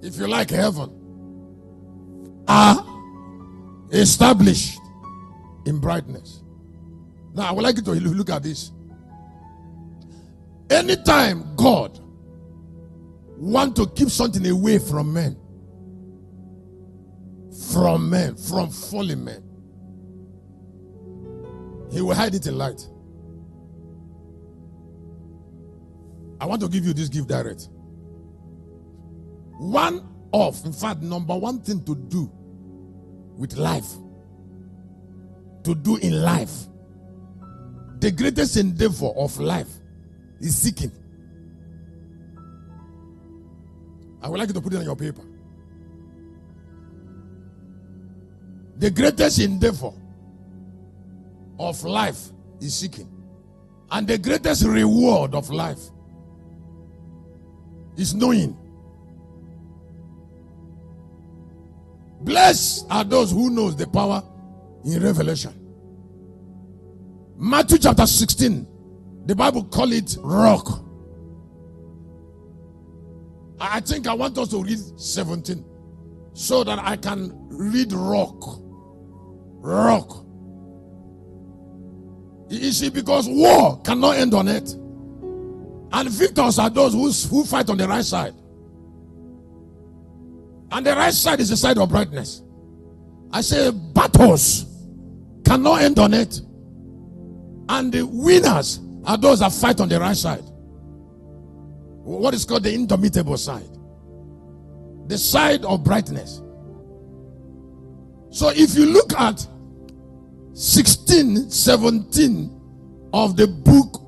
if you like, heaven, are established in brightness. Now, I would like you to look at this. Anytime God wants to keep something away from men, from fallen men, He will hide it in light. I want to give you this gift direct. In fact, number one thing to do with life, to do in life, the greatest endeavor of life is seeking. I would like you to put it on your paper. The greatest endeavor of life is seeking. And the greatest reward of life is knowing. Blessed are those who knows the power in revelation. Matthew chapter 16, the Bible call it rock. I think I want us to read 17 so that I can read rock. Rock. You see, because war cannot end on it. And victors are those who fight on the right side. And the right side is the side of brightness. I say battles cannot end on it. And the winners are those that fight on the right side. What is called the indomitable side. The side of brightness. So if you look at 16:17 of the book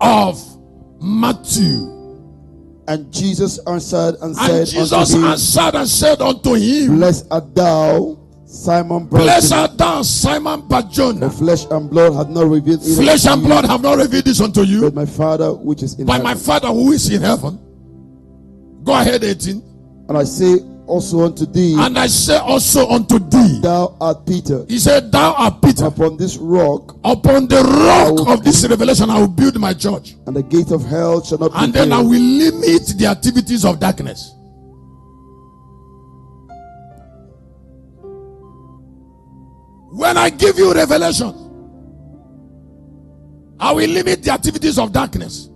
of Matthew. And Jesus answered and said unto him, Blessed art thou, Simon Bar-Jonah. Blessed art thou, Simon Bar-Jonah. For flesh and blood have not revealed this unto you, but my Father which is in heaven. My Father who is in heaven. Go ahead, 18. And I say also unto thee, thou art Peter. He said, thou art Peter. Upon this rock, upon the rock of this revelation, I will build my church. And the gate of hell shall not prevail. And then I will limit the activities of darkness. When I give you revelation, I will limit the activities of darkness.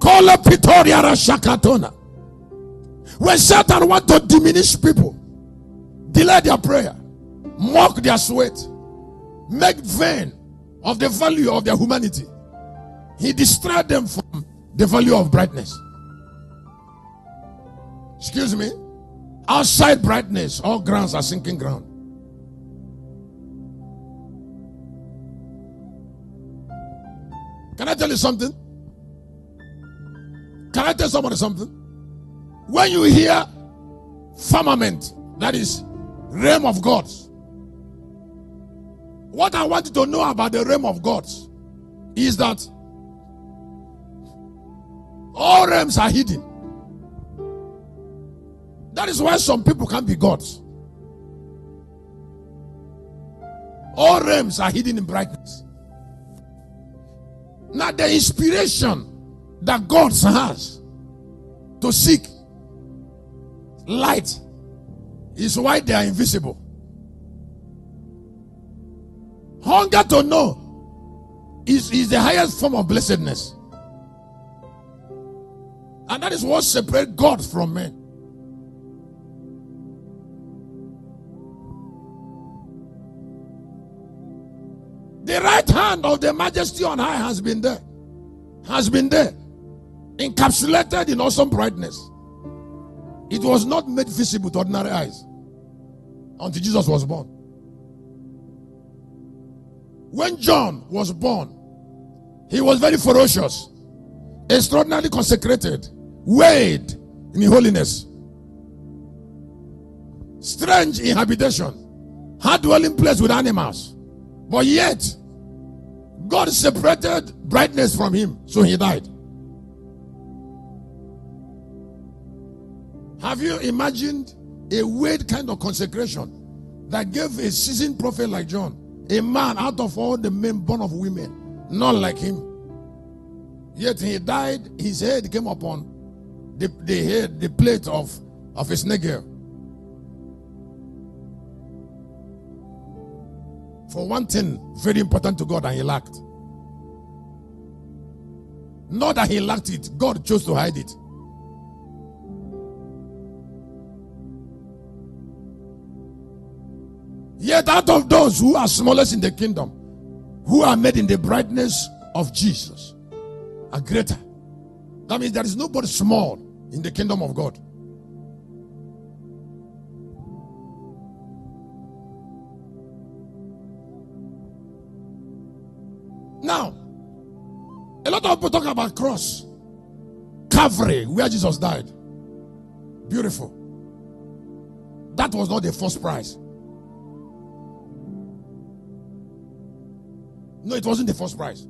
Kola Pretoria Rashakatona. When Satan wants to diminish people, delay their prayer, mock their sweat, make vain of the value of their humanity, he distracts them from the value of brightness. Excuse me. Outside brightness, all grounds are sinking ground. Can I tell you something? Can I tell somebody something? When you hear firmament, that is realm of gods, what I want you to know about the realm of gods is that all realms are hidden. That is why some people can't be gods. All realms are hidden in brightness. Now the inspiration that God has to seek light is why they are invisible. Hunger to know is the highest form of blessedness. And that is what separates God from men. The right hand of the majesty on high has been there. Encapsulated in awesome brightness. It was not made visible to ordinary eyes until Jesus was born. When John was born, he was very ferocious, extraordinarily consecrated, weighed in holiness, strange in habitation, had dwelling place with animals. But yet, God separated brightness from him, so he died. Have you imagined a weird kind of consecration that gave a seasoned prophet like John, a man out of all the men born of women, not like him? Yet he died, his head came upon the plate of a snake girl. For one thing, very important to God, and he lacked. Not that he lacked it, God chose to hide it. Yet out of those who are smallest in the kingdom, who are made in the brightness of Jesus, are greater. That means there is nobody small in the kingdom of God. Now, a lot of people talk about cross, Calvary, where Jesus died. Beautiful. That was not the first prize. No, it wasn't the first prize.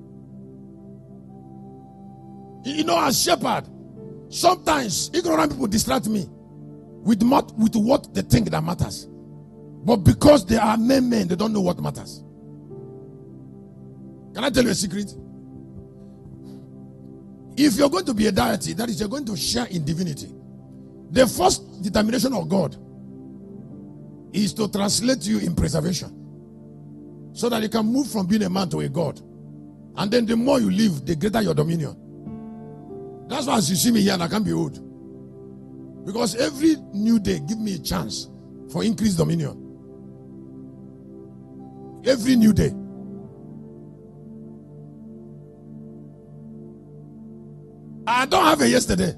You know, as shepherd, sometimes ignorant people distract me with what they think that matters. But because they are men, they don't know what matters. Can I tell you a secret? If you're going to be a deity, that is, you're going to share in divinity, the first determination of God is to translate you in preservation, so that you can move from being a man to a God. And then the more you live, the greater your dominion. That's why as you see me here, and I can't be old. Because every new day give me a chance for increased dominion. Every new day. I don't have a yesterday.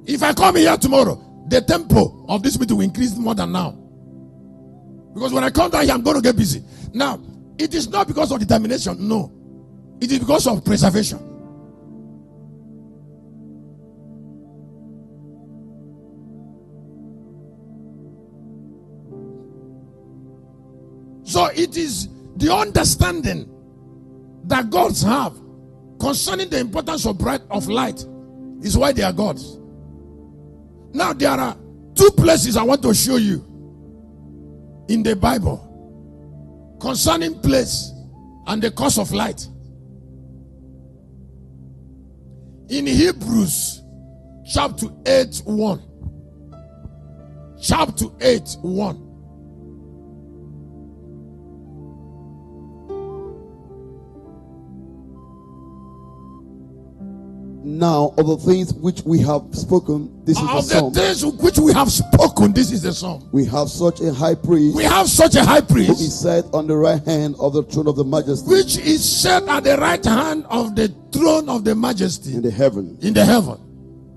If I come here tomorrow, the tempo of this meeting will increase more than now. Because when I come down here, I'm going to get busy. Now, it is not because of determination, no. It is because of preservation. So it is the understanding that gods have concerning the importance of light is why they are gods. Now there are two places I want to show you in the Bible concerning place and the cause of light. In Hebrews chapter 8:1. Chapter 8:1. Now, of the things which we have spoken, this is the sum. Of the things which we have spoken, this is the sum. We have such a high priest. We have such a high priest. Who is set on the right hand of the throne of the majesty. Which is set at the right hand of the throne of the majesty. In the heaven. In the heaven.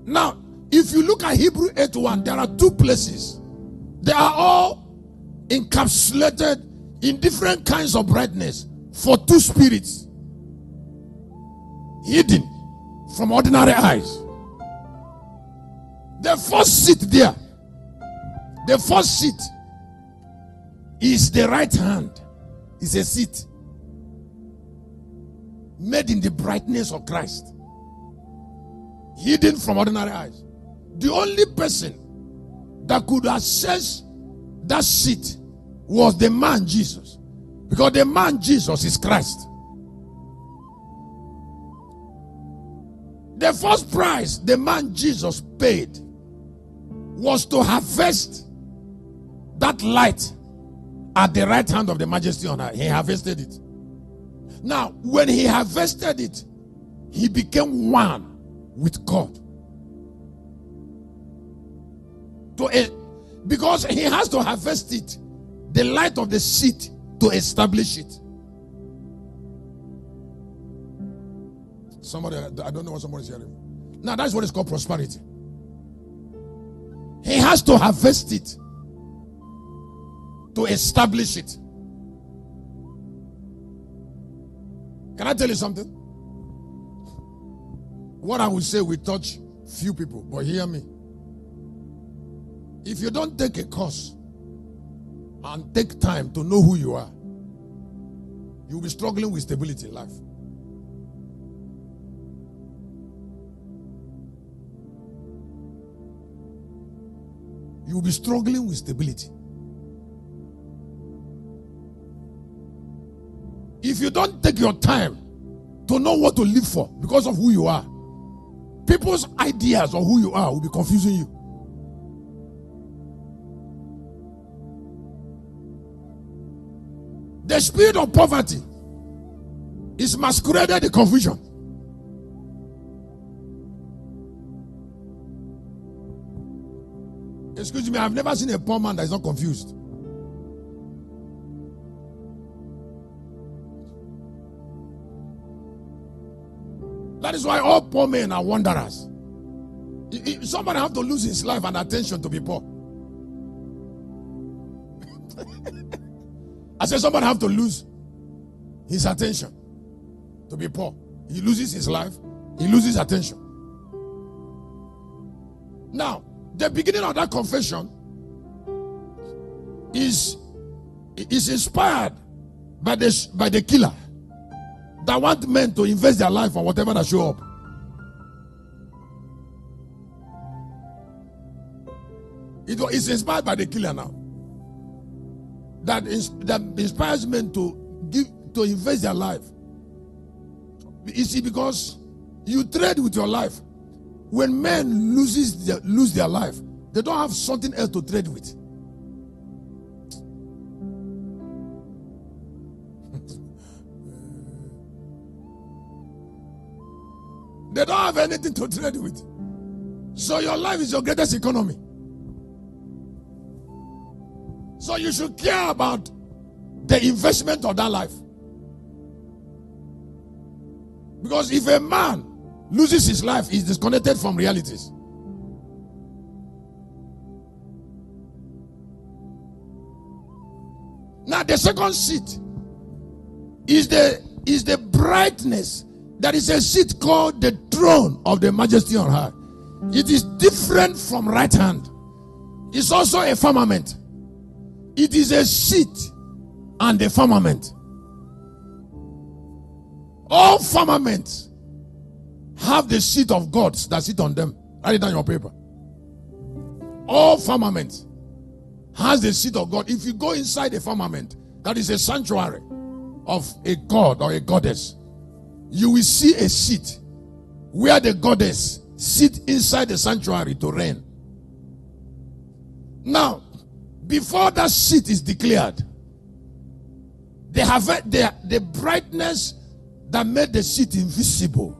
Now, if you look at Hebrew 8:1, there are two places. They are all encapsulated in different kinds of brightness for two spirits. Hidden from ordinary eyes. The first seat there, the first seat is the right hand. It's a seat made in the brightness of Christ, hidden from ordinary eyes. The only person that could access that seat was the man Jesus, because the man Jesus is Christ. The first price the man Jesus paid was to harvest that light at the right hand of the majesty on earth. He harvested it. Now, when he harvested it, he became one with God. Because he has to harvest it, the light of the seat, to establish it. Somebody, I don't know what somebody's hearing. Now that's what is called prosperity. He has to harvest it to establish it. Can I tell you something? What I will say will touch few people, but hear me. If you don't take a course and take time to know who you are, you'll be struggling with stability in life. You'll be struggling with stability. If you don't take your time to know what to live for because of who you are. People's ideas of who you are will be confusing you. The spirit of poverty is masqueraded in confusion. Excuse me, I've never seen a poor man that is not confused. That is why all poor men are wanderers. Somebody have to lose his life and attention to be poor. I said somebody have to lose his attention to be poor. He loses his life, he loses attention. Now, the beginning of that confession is inspired by the killer that want men to invest their life on whatever that show up. It's inspired by the killer now. That inspires men to invest their life. You see, because you trade with your life. When men lose their life, they don't have something else to trade with. They don't have anything to trade with. So your life is your greatest economy. So you should care about the investment of that life. Because if a man loses his life, he's disconnected from realities. Now the second seat is the brightness. That is a seat called the throne of the majesty on high. It is different from right hand. It's also a firmament. It is a seat and a firmament. All firmaments have the seat of gods that sit on them. Write it down your paper. All firmaments has the seat of God. If you go inside a firmament, that is a sanctuary of a god or a goddess, you will see a seat where the goddess sit inside the sanctuary to reign. Now, before that seat is declared, the brightness that made the seat invisible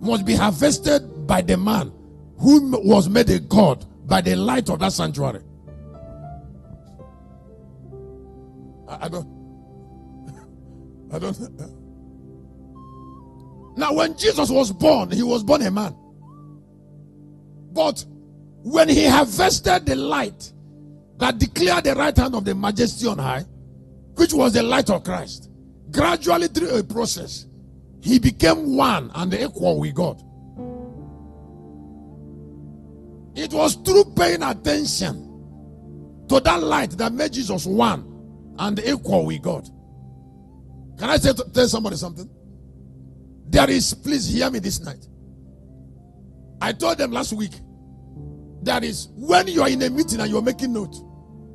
must be harvested by the man who was made a god by the light of that sanctuary. I don't. Now, when Jesus was born, he was born a man. But when he harvested the light that declared the right hand of the majesty on high, which was the light of Christ, gradually through a process, he became one and equal with God. It was through paying attention to that light that made Jesus one and equal with God. Can I tell somebody something? There is, please hear me this night. I told them last week, that is when you are in a meeting and you're making note,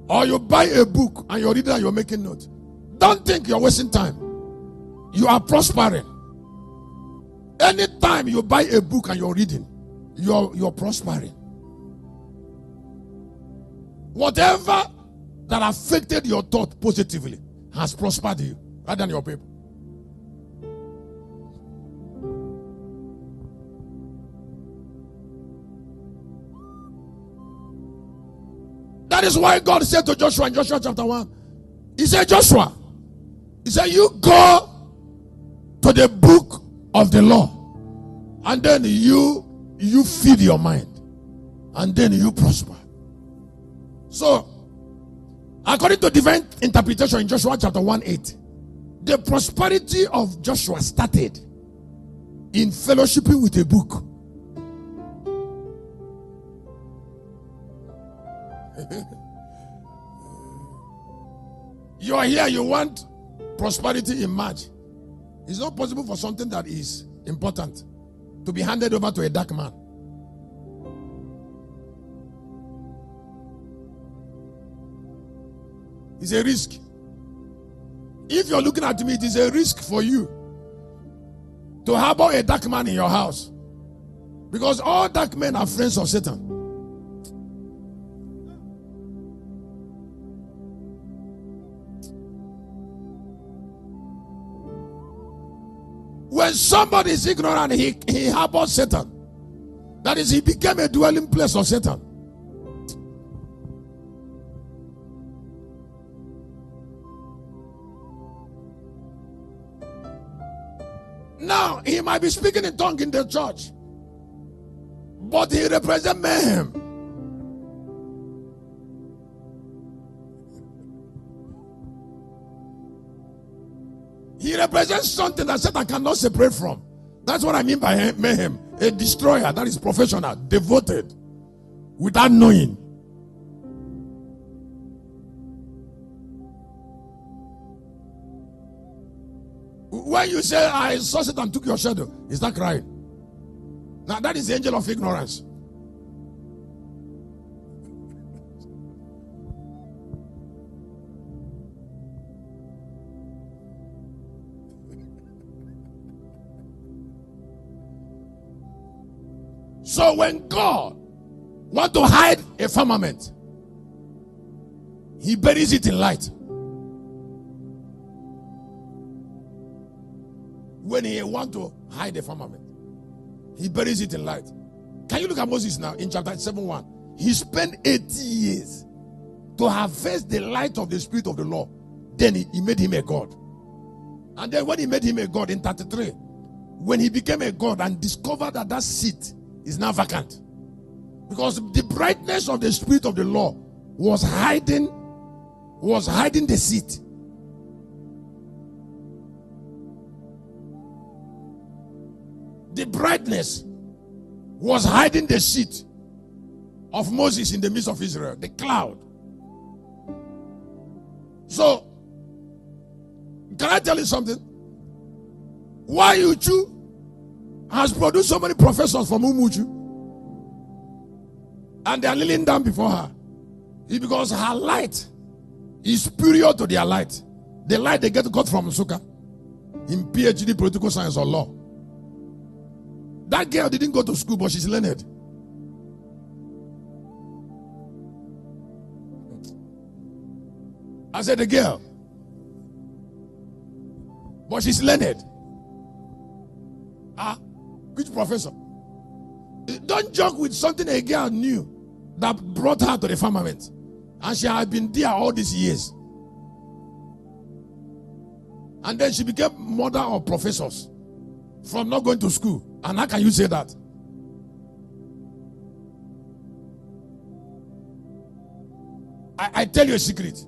or you buy a book and you're reading and you're making note, don't think you're wasting time. You are prospering. Anytime you buy a book and you're reading, you're prospering. Whatever that affected your thought positively has prospered you. Write down your paper. That is why God said to Joshua in Joshua chapter 1, he said, Joshua, he said, you go to the book of the law, and then you feed your mind, and then you prosper. So, according to divine interpretation in Joshua chapter 1:8, the prosperity of Joshua started in fellowshipping with a book. You are here, you want prosperity in March. It's not possible for something that is important to be handed over to a dark man. It's a risk. If you're looking at me, it is a risk for you to harbor a dark man in your house. Because all dark men are friends of Satan. When somebody is ignorant, he harbors Satan. That is, he became a dwelling place of Satan. Now, he might be speaking in tongue in the church, but he represents mayhem. He represents something that Satan cannot separate from. That's what I mean by mayhem. A destroyer that is professional, devoted, without knowing. When you say, I saw Satan took your shadow, is that crying? Now that is the angel of ignorance. So when God wants to hide a firmament, he buries it in light. When he wants to hide a firmament, he buries it in light. Can you look at Moses now in chapter 7:1? He spent 80 years to harvest the light of the Spirit of the Lord. Then he made him a God. And then when he made him a God in 33, when he became a God and discovered that that seat is now vacant, because the brightness of the Spirit of the Lord was hiding the seat. The brightness was hiding the seat of Moses in the midst of Israel, the cloud. So, can I tell you something? Why Uchu has produced so many professors from Umuchu, and they are kneeling down before her, is because her light is superior to their light. The light they get got from Suka in PhD political science or law. That girl didn't go to school, but she's learned. I said the girl, but she's learned. Which professor? Don't joke with something a girl knew that brought her to the firmament, and she had been there all these years. And then she became mother of professors from not going to school. And how can you say that? I tell you a secret.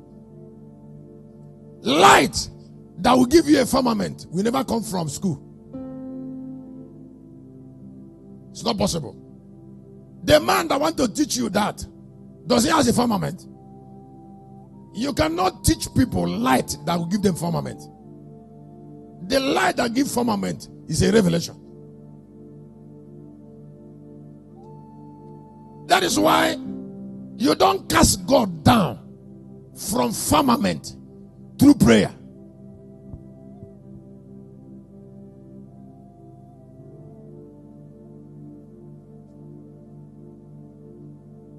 Light that will give you a firmament will never come from school. It's not possible. The man that wants to teach you that, does he have a firmament? You cannot teach people light that will give them firmament. The light that gives firmament is a revelation. That is why you don't cast God down from firmament through prayer.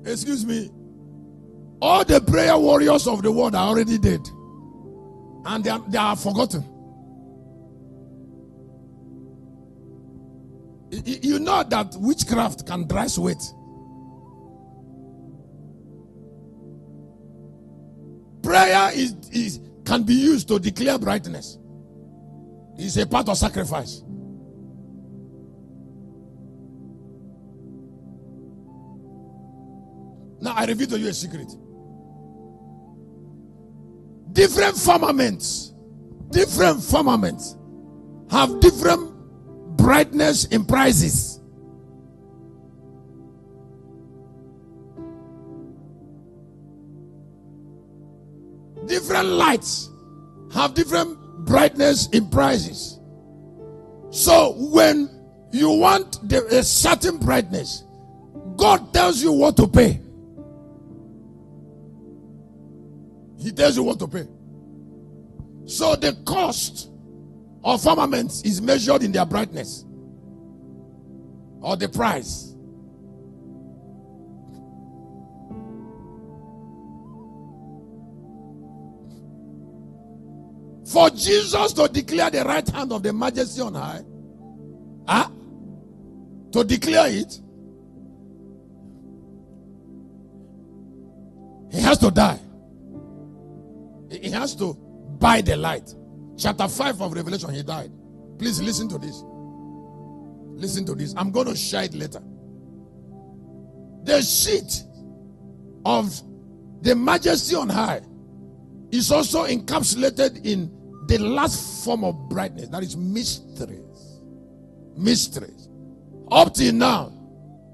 Excuse me. All the prayer warriors of the world are already dead, and they are forgotten. You know that witchcraft can dry sweat. Prayer can be used to declare brightness. It's a part of sacrifice. Now I reveal to you a secret. Different firmaments have different brightness in prices. Different lights have different brightness in prices. So when you want a certain brightness, God tells you what to pay. He tells you what to pay. So the cost or firmaments is measured in their brightness or the price. For Jesus to declare the right hand of the majesty on high, to declare it, he has to die. He has to buy the light. Chapter 5 of Revelation, he died. Please listen to this. Listen to this. I'm going to share it later. The seat of the majesty on high is also encapsulated in the last form of brightness. That is mysteries. Mysteries. Up till now,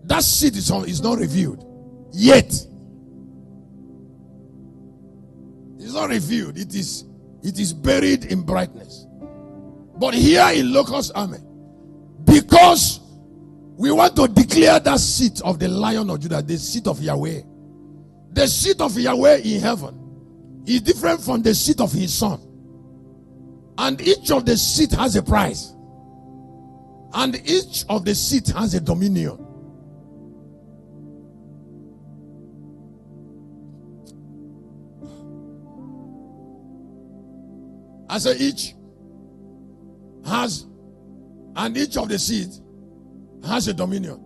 that seat is not revealed. Yet. It's not revealed. It is buried in brightness. But here in Locust Army, because we want to declare that seat of the Lion of Judah, the seat of Yahweh. The seat of Yahweh in heaven is different from the seat of his son. And each of the seat has a price. And each of the seat has a dominion. I say each has, and each of the seats has a dominion.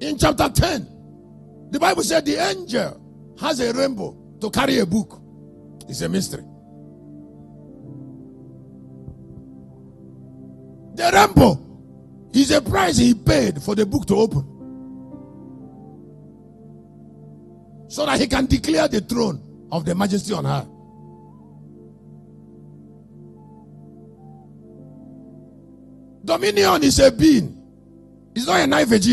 In chapter 10, the Bible said the angel has a rainbow to carry a book. It's a mystery. The rainbow is a price he paid for the book to open, so that he can declare the throne of the majesty on high. Dominion is a being. It's not a knife edge.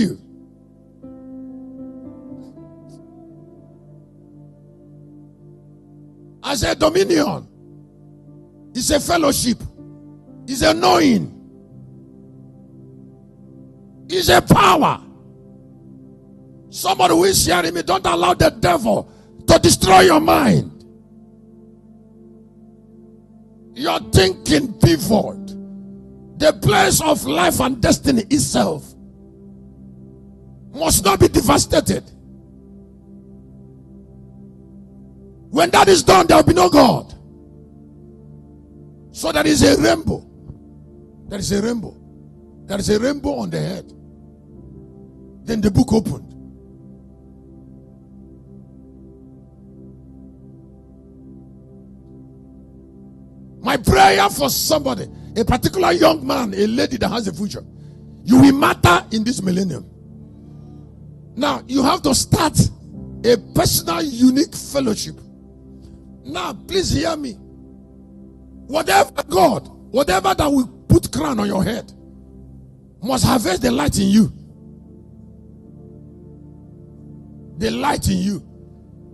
I said dominion is a fellowship. It's a knowing. It's a power. Somebody who is hearing me, don't allow the devil to destroy your mind. Your thinking pivot. The place of life and destiny itself must not be devastated. When that is done, there will be no God. So there is a rainbow. There is a rainbow. There is a rainbow on the head. Then the book opened. My prayer for somebody, a particular young man, a lady that has a future, you will matter in this millennium. Now, you have to start a personal, unique fellowship. Now, please hear me. Whatever that will put crown on your head, must harvest the light in you. The light in you.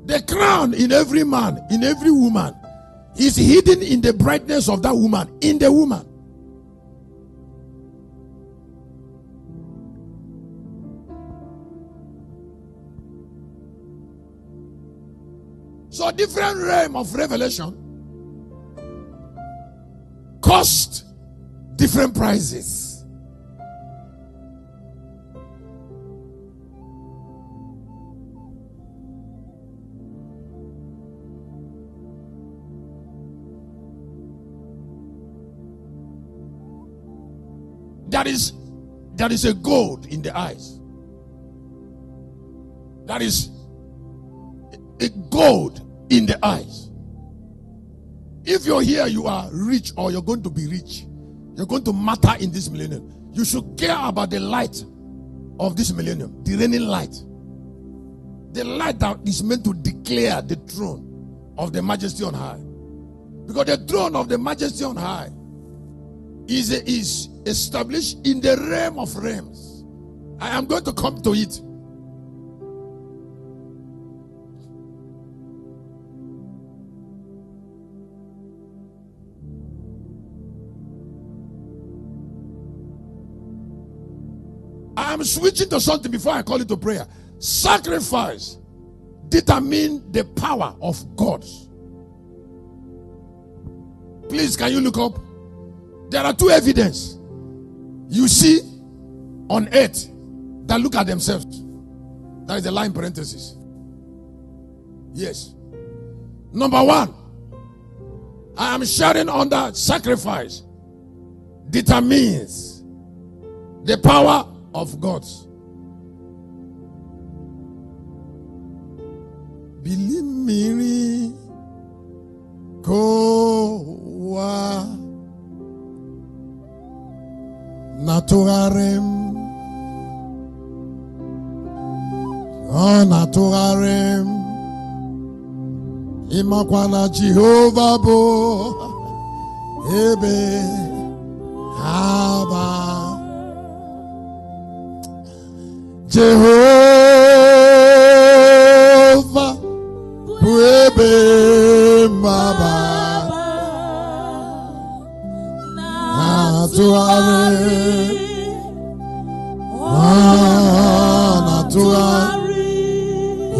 The crown in every man, in every woman, is hidden in the brightness of that woman, in the woman. So different realm of revelation cost different prices. There is a gold in the eyes. That is a gold in the eyes. If you're here, you are rich, or you're going to be rich. You're going to matter in this millennium. You should care about the light of this millennium, the reigning light. The light that is meant to declare the throne of the majesty on high. Because the throne of the majesty on high is established in the realm of realms. I am going to come to it. I am switching to something before I call it to prayer. Sacrifice determines the power of God. Please, can you look up? There are two evidences you see on earth that look at themselves. That is the line parenthesis. Yes. Number one, I am sharing under sacrifice determines the power of God. Bilimiri kowa naturarem naturarem imakwana Jehovah bo ebe haba Jehovah ebe baba naturarem naturarem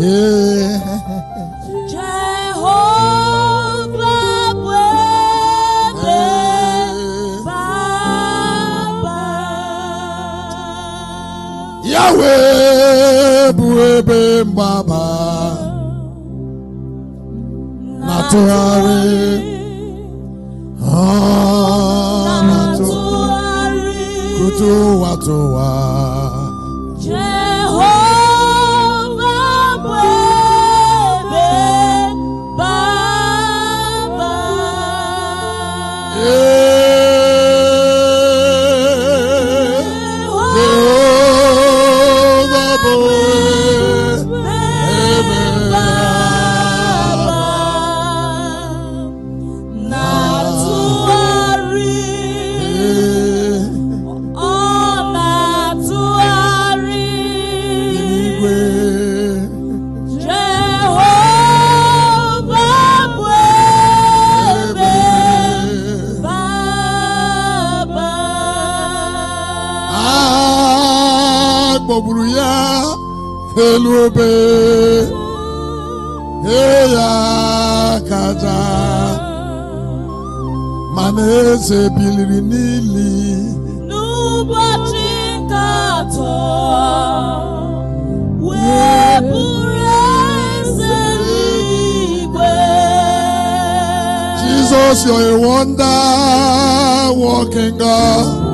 yeah. Yahweh buebe baba naturare naturare kutu watoa Jehovah buebe baba Eluebe eya kaja maneze biliri nili n'ụbọchị nkatọ wepụrụ eze n'igwe. Jesus, you're a wonder working God.